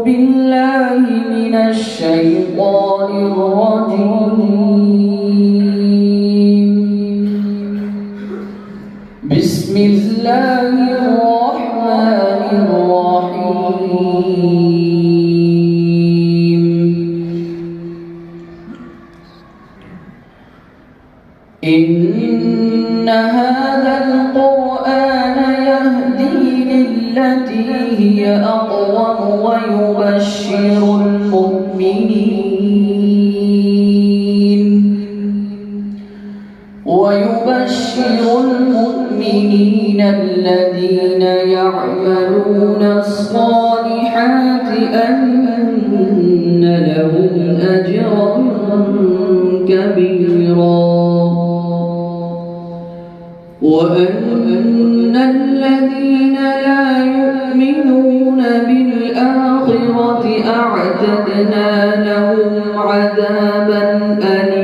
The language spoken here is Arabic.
بالله من الشيطان الرجيم. بسم الله الرحمن الرحيم. إن هذا القرآن يهدي للتي هي أقوم ويبشر المؤمنين الذين يعملون الصالحات أن لهم أجرا كبيرا، وأن الذين لا يؤمنون بالآخرة أعتدنا لهم عذابا أليما.